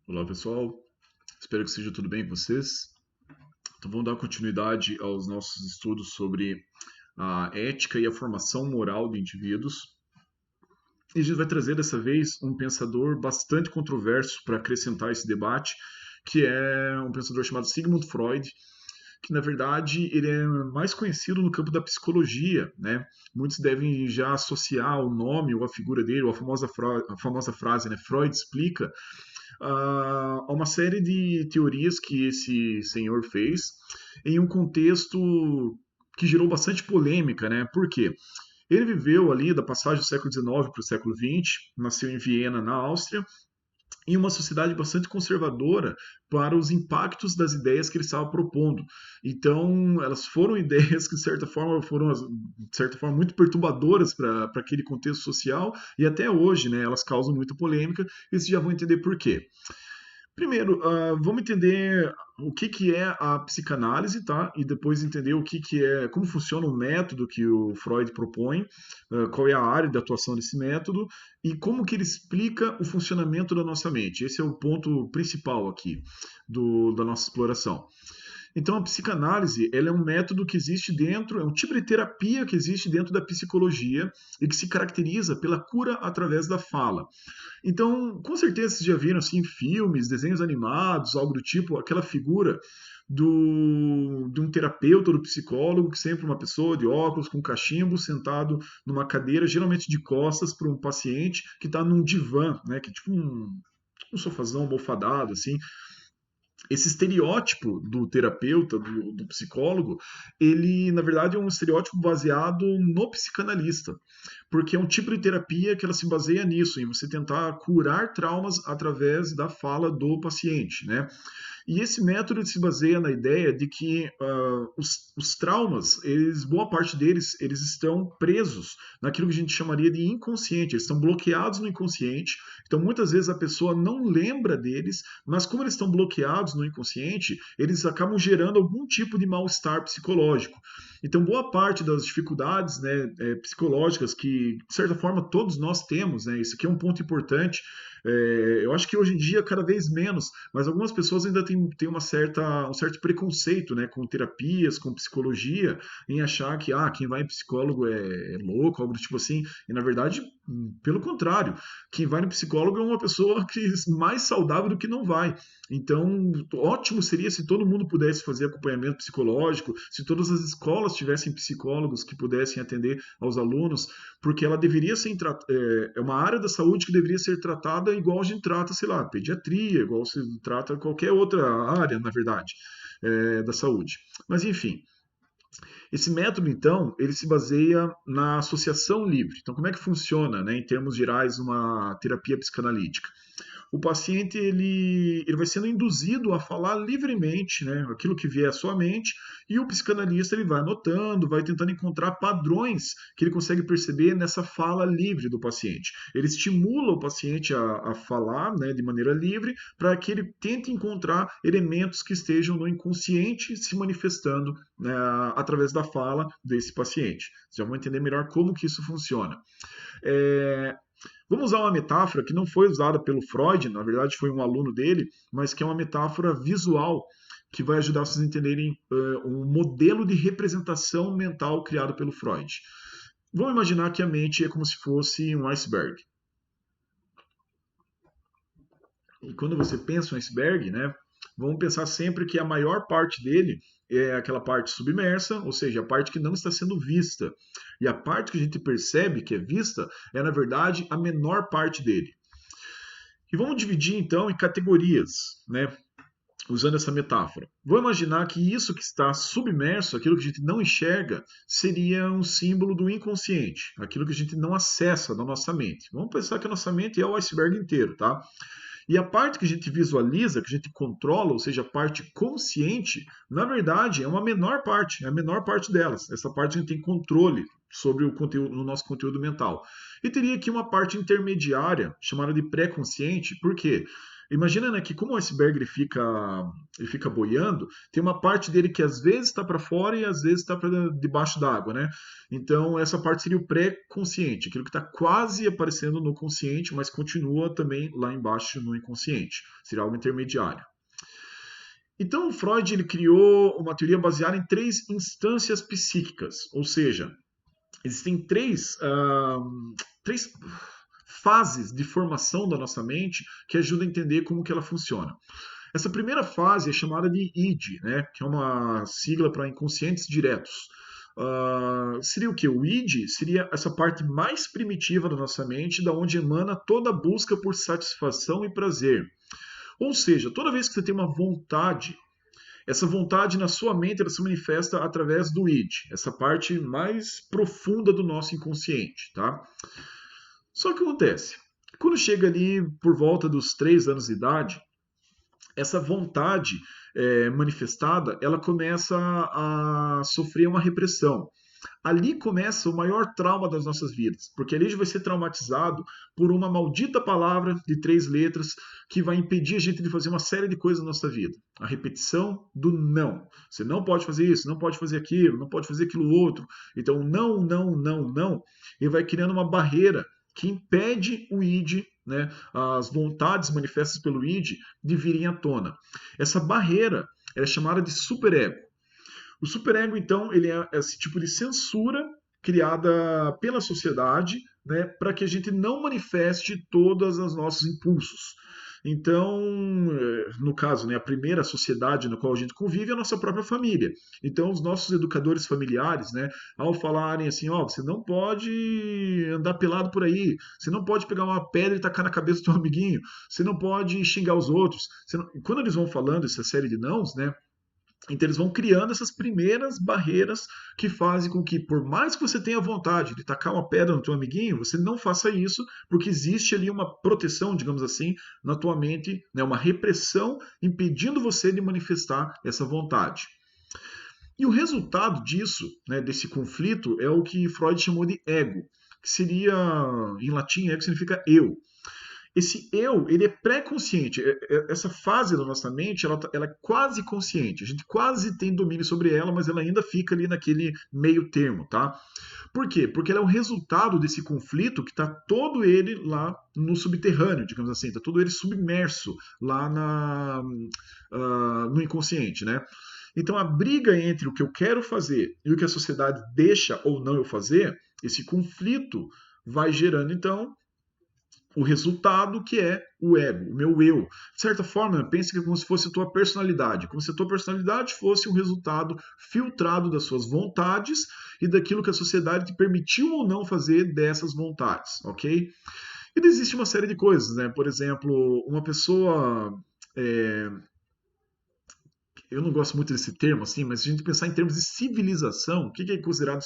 Olá pessoal, espero que seja tudo bem com vocês. Então vamos dar continuidade aos nossos estudos sobre a ética e a formação moral de indivíduos. E a gente vai trazer dessa vez um pensador bastante controverso para acrescentar esse debate, que é um pensador chamado Sigmund Freud, que na verdade ele é mais conhecido no campo da psicologia, né? Muitos devem já associar o nome ou a figura dele, ou a famosa frase, né? Freud explica, a uma série de teorias que esse senhor fez em um contexto que gerou bastante polêmica, né? Por quê? Ele viveu ali da passagem do século XIX para o século XX, nasceu em Viena, na Áustria, em uma sociedade bastante conservadora para os impactos das ideias que ele estava propondo. Então, elas foram ideias que, de certa forma, foram de certa forma muito perturbadoras para aquele contexto social e até hoje, né, elas causam muita polêmica e vocês já vão entender por quê. Primeiro, vamos entender o que é a psicanálise, tá? E depois entender o que é, como funciona o método que o Freud propõe, qual é a área de atuação desse método e como que ele explica o funcionamento da nossa mente. Esse é o ponto principal aqui da nossa exploração. Então, a psicanálise, ela é um método que existe dentro, é um tipo de terapia que existe dentro da psicologia e que se caracteriza pela cura através da fala. Então, com certeza vocês já viram assim filmes, desenhos animados, algo do tipo, aquela figura de um terapeuta ou do psicólogo, que sempre uma pessoa de óculos, com cachimbo, sentado numa cadeira, geralmente de costas para um paciente que está num divã, né, que é tipo um sofazão almofadado, assim, esse estereótipo do terapeuta, do psicólogo, ele, na verdade, é um estereótipo baseado no psicanalista, porque é um tipo de terapia que ela se baseia nisso, em você tentar curar traumas através da fala do paciente, né? E esse método se baseia na ideia de que os traumas, boa parte deles, eles estão presos naquilo que a gente chamaria de inconsciente, eles estão bloqueados no inconsciente. Então, muitas vezes a pessoa não lembra deles, mas como eles estão bloqueados no inconsciente, eles acabam gerando algum tipo de mal-estar psicológico. Então, boa parte das dificuldades, né, psicológicas que, de certa forma, todos nós temos, né, isso aqui é um ponto importante. Eu acho que hoje em dia cada vez menos, mas algumas pessoas ainda têm um certo preconceito, né, com terapias, com psicologia, em achar que quem vai em psicólogo é louco, algo do tipo assim, e na verdade, pelo contrário, quem vai no psicólogo é uma pessoa que mais saudável do que não vai. Então, ótimo seria se todo mundo pudesse fazer acompanhamento psicológico, se todas as escolas tivessem psicólogos que pudessem atender aos alunos, porque ela deveria ser é uma área da saúde que deveria ser tratada igual a gente trata, sei lá, pediatria, igual se trata qualquer outra área, na verdade, da saúde. Mas enfim, esse método, então, ele se baseia na associação livre. Então, como é que funciona, né, em termos gerais, uma terapia psicanalítica? O paciente ele vai sendo induzido a falar livremente, né, aquilo que vier à sua mente, e o psicanalista ele vai anotando, vai tentando encontrar padrões que ele consegue perceber nessa fala livre do paciente. Ele estimula o paciente a falar, né, de maneira livre, para que ele tente encontrar elementos que estejam no inconsciente se manifestando, né, através da fala desse paciente. Vocês já vão entender melhor como que isso funciona. É, Vamos usar uma metáfora que não foi usada pelo Freud, na verdade foi um aluno dele, mas que é uma metáfora visual que vai ajudar vocês a entenderem um modelo de representação mental criado pelo Freud. Vamos imaginar que a mente é como se fosse um iceberg. E quando você pensa em um iceberg, né, vamos pensar sempre que a maior parte dele é aquela parte submersa, ou seja, a parte que não está sendo vista. E a parte que a gente percebe que é vista é, na verdade, a menor parte dele. E vamos dividir então em categorias, né? Usando essa metáfora. Vou imaginar que isso que está submerso, aquilo que a gente não enxerga, seria um símbolo do inconsciente, aquilo que a gente não acessa da nossa mente. Vamos pensar que a nossa mente é o iceberg inteiro, tá? E a parte que a gente visualiza, que a gente controla, ou seja, a parte consciente, na verdade é uma menor parte, é a menor parte delas. Essa parte a gente tem controle. sobre o conteúdo, no nosso conteúdo mental. E teria aqui uma parte intermediária, chamada de pré-consciente, por quê? Imagina, né, que como o iceberg ele fica boiando, tem uma parte dele que às vezes está para fora e às vezes está para debaixo d'água, né? Então essa parte seria o pré-consciente, aquilo que está quase aparecendo no consciente, mas continua também lá embaixo no inconsciente. Seria algo intermediário. Então, Freud ele criou uma teoria baseada em 3 instâncias psíquicas, ou seja, existem três fases de formação da nossa mente que ajudam a entender como que ela funciona. Essa primeira fase é chamada de ID, né, que é uma sigla para inconscientes diretos. Seria o que? O ID seria essa parte mais primitiva da nossa mente, da onde emana toda a busca por satisfação e prazer. Ou seja, toda vez que você tem uma vontade, essa vontade na sua mente ela se manifesta através do id, essa parte mais profunda do nosso inconsciente, tá? Só que acontece, quando chega ali por volta dos 3 anos de idade, essa vontade manifestada, ela começa a sofrer uma repressão. Ali começa o maior trauma das nossas vidas, porque ali a gente vai ser traumatizado por uma maldita palavra de 3 letras que vai impedir a gente de fazer uma série de coisas na nossa vida. A repetição do não. Você não pode fazer isso, não pode fazer aquilo, não pode fazer aquilo outro. Então, não, não, não, não. E vai criando uma barreira que impede o id, né, as vontades manifestas pelo id, de virem à tona. Essa barreira é chamada de superego. O superego, então, ele é esse tipo de censura criada pela sociedade, né, para que a gente não manifeste todos os nossos impulsos. Então, no caso, né, a primeira sociedade na qual a gente convive é a nossa própria família. Então, os nossos educadores familiares, né, ao falarem assim, ó, você não pode andar pelado por aí, você não pode pegar uma pedra e tacar na cabeça do teu amiguinho, você não pode xingar os outros. Quando eles vão falando essa série de nãos, né, então eles vão criando essas primeiras barreiras que fazem com que, por mais que você tenha vontade de tacar uma pedra no teu amiguinho, você não faça isso, porque existe ali uma proteção, digamos assim, na tua mente, né, uma repressão impedindo você de manifestar essa vontade. E o resultado disso, né, desse conflito, é o que Freud chamou de ego, que seria, em latim, ego significa eu. Esse eu, ele é pré-consciente. Essa fase da nossa mente, ela é quase consciente. A gente quase tem domínio sobre ela, mas ela ainda fica ali naquele meio termo, tá? Por quê? Porque ela é o resultado desse conflito que está todo ele lá no subterrâneo, digamos assim. Está todo ele submerso lá no inconsciente, né? Então a briga entre o que eu quero fazer e o que a sociedade deixa ou não eu fazer, esse conflito vai gerando, então, o resultado que é o ego, o meu eu. De certa forma, pense que é como se fosse a tua personalidade, como se a tua personalidade fosse um resultado filtrado das suas vontades e daquilo que a sociedade te permitiu ou não fazer dessas vontades, ok? E existe uma série de coisas, né? Por exemplo, uma pessoa eu não gosto muito desse termo, assim, mas se a gente pensar em termos de civilização, o que é considerado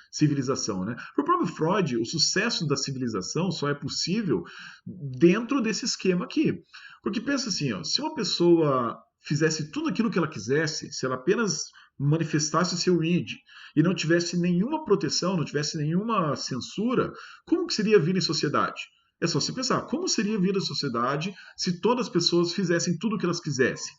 civilização, né? Para o próprio Freud, o sucesso da civilização só é possível dentro desse esquema aqui. Porque pensa assim, ó, se uma pessoa fizesse tudo aquilo que ela quisesse, se ela apenas manifestasse o seu id e não tivesse nenhuma proteção, não tivesse nenhuma censura, como que seria a vida em sociedade? É só se pensar, como seria a vida em sociedade se todas as pessoas fizessem tudo o que elas quisessem?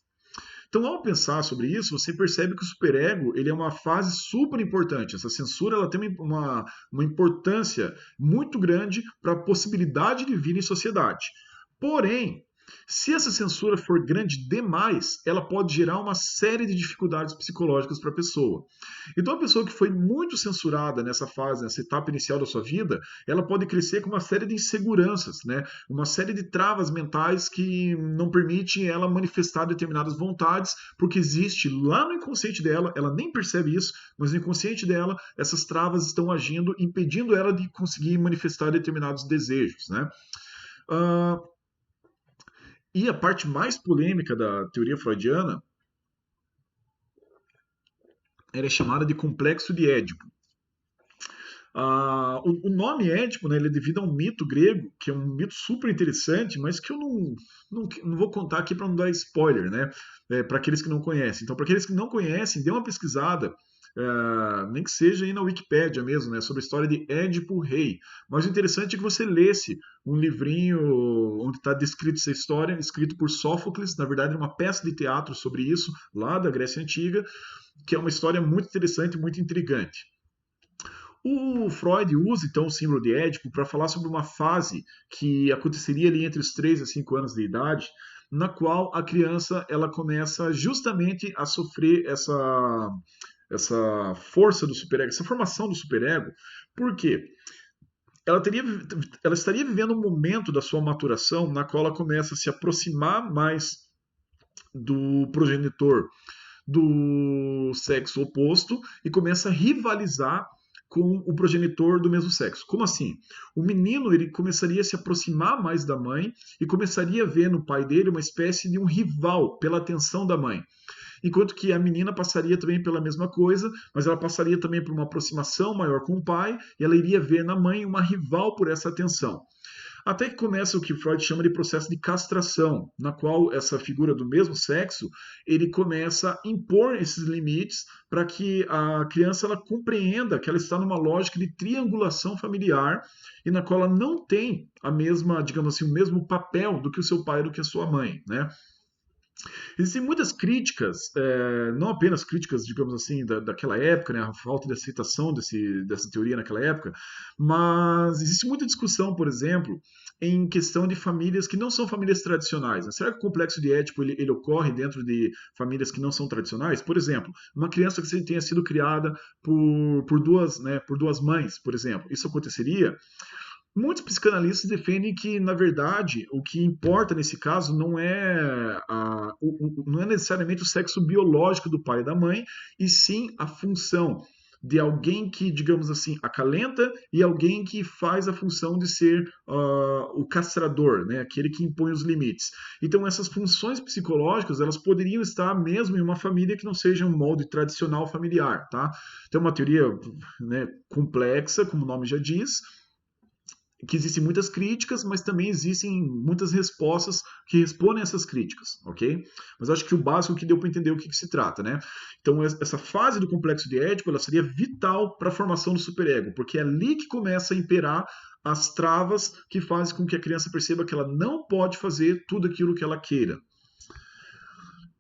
Então, ao pensar sobre isso, você percebe que o superego ele é uma fase super importante. Essa censura ela tem uma importância muito grande para a possibilidade de vida em sociedade. Porém, se essa censura for grande demais, ela pode gerar uma série de dificuldades psicológicas para a pessoa. Então, a pessoa que foi muito censurada nessa fase, nessa etapa inicial da sua vida, ela pode crescer com uma série de inseguranças, né? Uma série de travas mentais que não permitem ela manifestar determinadas vontades, porque existe lá no inconsciente dela, ela nem percebe isso, mas no inconsciente dela, essas travas estão agindo, impedindo ela de conseguir manifestar determinados desejos, né? E a parte mais polêmica da teoria freudiana é chamada de complexo de Édipo. O nome Édipo, né, ele é devido a um mito grego, que é um mito super interessante, mas que eu não vou contar aqui para não dar spoiler, né? Para aqueles que não conhecem. Então, para aqueles que não conhecem, dê uma pesquisada nem que seja aí na Wikipédia mesmo, né, sobre a história de Édipo Rei. Mas o interessante é que você lesse um livrinho onde está descrito essa história, escrito por Sófocles, na verdade uma peça de teatro sobre isso, lá da Grécia Antiga, que é uma história muito interessante e muito intrigante. O Freud usa então o símbolo de Édipo para falar sobre uma fase que aconteceria ali entre os 3 a 5 anos de idade, na qual a criança ela começa justamente a sofrer essa força do superego, essa formação do superego. Por quê? Ela, ela estaria vivendo um momento da sua maturação na qual ela começa a se aproximar mais do progenitor do sexo oposto e começa a rivalizar com o progenitor do mesmo sexo. Como assim? O menino ele começaria a se aproximar mais da mãe e começaria a ver no pai dele uma espécie de um rival pela atenção da mãe. Enquanto que a menina passaria também pela mesma coisa, mas ela passaria também por uma aproximação maior com o pai e ela iria ver na mãe uma rival por essa atenção. Até que começa o que Freud chama de processo de castração, na qual essa figura do mesmo sexo, ele começa a impor esses limites para que a criança ela compreenda que ela está numa lógica de triangulação familiar e na qual ela não tem a mesma, digamos assim, o mesmo papel do que o seu pai e do que a sua mãe, né? Existem muitas críticas, não apenas críticas, digamos assim, daquela época, né, a falta de aceitação dessa teoria naquela época, mas existe muita discussão, por exemplo, em questão de famílias que não são famílias tradicionais. Né? Será que o complexo de Édipo ele ocorre dentro de famílias que não são tradicionais? Por exemplo, uma criança que tenha sido criada por duas mães, por exemplo, isso aconteceria? Muitos psicanalistas defendem que, na verdade, o que importa nesse caso não é necessariamente o sexo biológico do pai e da mãe, e sim a função de alguém que, digamos assim, acalenta e alguém que faz a função de ser o castrador, né? Aquele que impõe os limites. Então, essas funções psicológicas, elas poderiam estar mesmo em uma família que não seja um molde tradicional familiar, tá? Então, é uma teoria, né, complexa, como o nome já diz, que existem muitas críticas, mas também existem muitas respostas que respondem a essas críticas, ok? Mas acho que o básico que deu para entender o que se trata, né? Então, essa fase do complexo de Édipo, ela seria vital para a formação do superego, porque é ali que começa a imperar as travas que fazem com que a criança perceba que ela não pode fazer tudo aquilo que ela queira.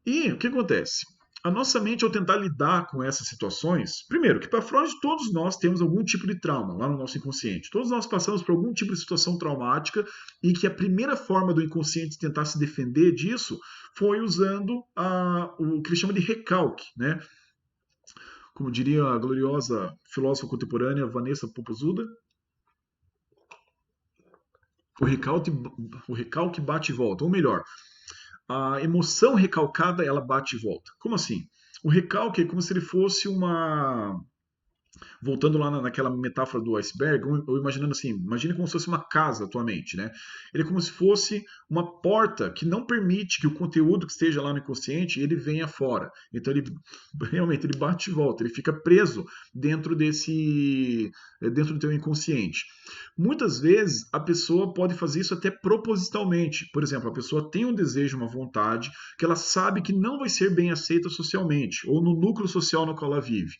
E o que acontece? A nossa mente, ao tentar lidar com essas situações, primeiro, que para Freud todos nós temos algum tipo de trauma lá no nosso inconsciente. Todos nós passamos por algum tipo de situação traumática e que a primeira forma do inconsciente tentar se defender disso foi usando o que ele chama de recalque, né? Como diria a gloriosa filósofa contemporânea Vanessa Popozuda, o recalque bate e volta. Ou melhor, a emoção recalcada ela bate e volta. Como assim? O recalque é como se ele fosse voltando lá naquela metáfora do iceberg, ou imaginando assim, imagine como se fosse uma casa atualmente, né? Ele é como se fosse uma porta que não permite que o conteúdo que esteja lá no inconsciente ele venha fora. Então ele realmente ele bate e volta, ele fica preso dentro dentro do teu inconsciente. Muitas vezes a pessoa pode fazer isso até propositalmente. Por exemplo, a pessoa tem um desejo, uma vontade que ela sabe que não vai ser bem aceita socialmente ou no núcleo social no qual ela vive.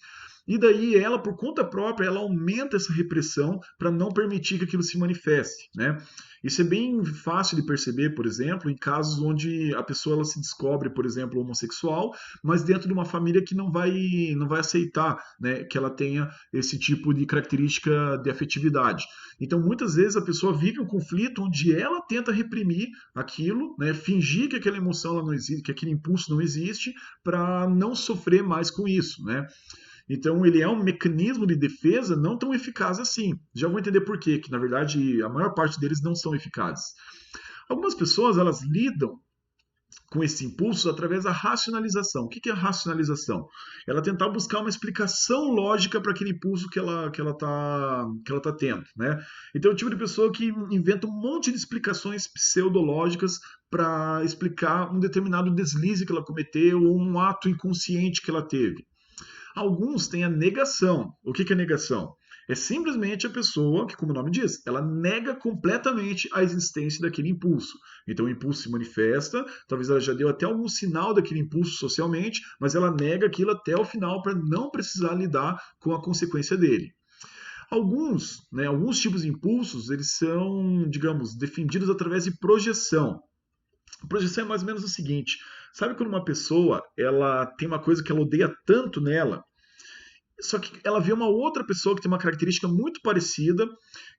E daí ela, por conta própria, ela aumenta essa repressão para não permitir que aquilo se manifeste, né? Isso é bem fácil de perceber, por exemplo, em casos onde a pessoa ela se descobre, por exemplo, homossexual, mas dentro de uma família que não vai aceitar, né, que ela tenha esse tipo de característica de afetividade. Então, muitas vezes a pessoa vive um conflito onde ela tenta reprimir aquilo, né, fingir que aquela emoção ela não existe, que aquele impulso não existe, para não sofrer mais com isso, né? Então, ele é um mecanismo de defesa não tão eficaz assim. Já vou entender por quê, que na verdade a maior parte deles não são eficazes. Algumas pessoas, elas lidam com esses impulsos através da racionalização. O que é a racionalização? Ela tentar buscar uma explicação lógica para aquele impulso que ela tá tendo, né? Então, é o tipo de pessoa que inventa um monte de explicações pseudológicas para explicar um determinado deslize que ela cometeu ou um ato inconsciente que ela teve. Alguns têm a negação. O que é negação? É simplesmente a pessoa que, como o nome diz, ela nega completamente a existência daquele impulso. Então o impulso se manifesta, talvez ela já deu até algum sinal daquele impulso socialmente, mas ela nega aquilo até o final para não precisar lidar com a consequência dele. Alguns tipos de impulsos, eles são, digamos, defendidos através de projeção. A projeção é mais ou menos o seguinte: sabe quando uma pessoa ela tem uma coisa que ela odeia tanto nela, só que ela vê uma outra pessoa que tem uma característica muito parecida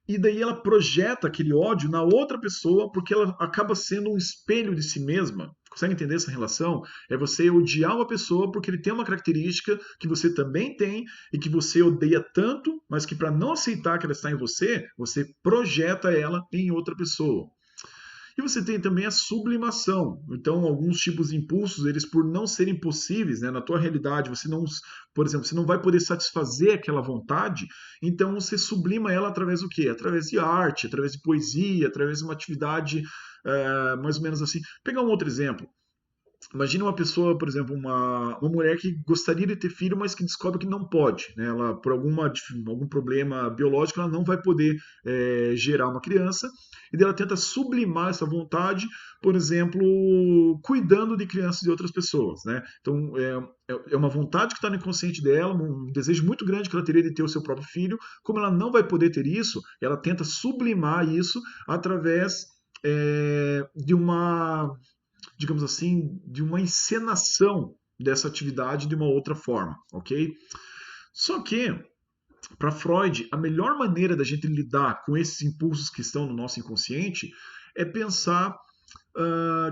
e daí ela projeta aquele ódio na outra pessoa porque ela acaba sendo um espelho de si mesma. Consegue entender essa relação? É você odiar uma pessoa porque ele tem uma característica que você também tem e que você odeia tanto, mas que para não aceitar que ela está em você, você projeta ela em outra pessoa. E você tem também a sublimação. Então, alguns tipos de impulsos, eles por não serem possíveis, né, na tua realidade, você não, por exemplo, você não vai poder satisfazer aquela vontade, então você sublima ela através do quê? Através de arte, através de poesia, através de uma atividade mais ou menos assim. Vou pegar um outro exemplo. Imagina uma pessoa, por exemplo, uma mulher que gostaria de ter filho, mas que descobre que não pode, né? Ela, por algum problema biológico, ela não vai poder gerar uma criança, e daí ela tenta sublimar essa vontade, por exemplo, cuidando de crianças de outras pessoas, né? Então, é uma vontade que está no inconsciente dela, um desejo muito grande que ela teria de ter o seu próprio filho. Como ela não vai poder ter isso, ela tenta sublimar isso através de uma, digamos assim, de uma encenação dessa atividade de uma outra forma, ok? Só que, para Freud, a melhor maneira da gente lidar com esses impulsos que estão no nosso inconsciente é pensar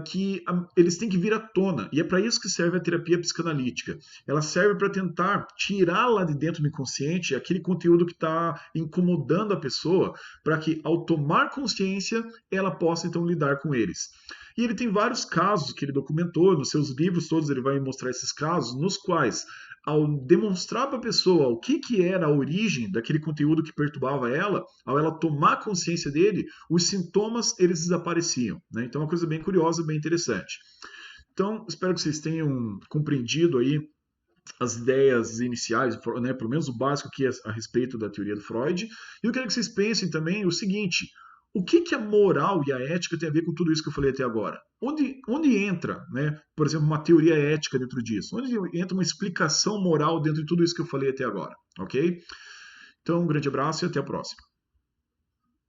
que eles têm que vir à tona. E é para isso que serve a terapia psicanalítica. Ela serve para tentar tirar lá de dentro do inconsciente aquele conteúdo que está incomodando a pessoa, para que, ao tomar consciência, ela possa então lidar com eles. E ele tem vários casos que ele documentou, nos seus livros todos ele vai mostrar esses casos, nos quais, ao demonstrar para a pessoa o que era a origem daquele conteúdo que perturbava ela, ao ela tomar consciência dele, os sintomas eles desapareciam, né? Então é uma coisa bem curiosa, bem interessante. Então, espero que vocês tenham compreendido aí as ideias iniciais, né, pelo menos o básico aqui a respeito da teoria do Freud. E eu quero que vocês pensem também o seguinte: o que a moral e a ética tem a ver com tudo isso que eu falei até agora? Onde entra, né, por exemplo, uma teoria ética dentro disso? Onde entra uma explicação moral dentro de tudo isso que eu falei até agora? Ok? Então, um grande abraço e até a próxima.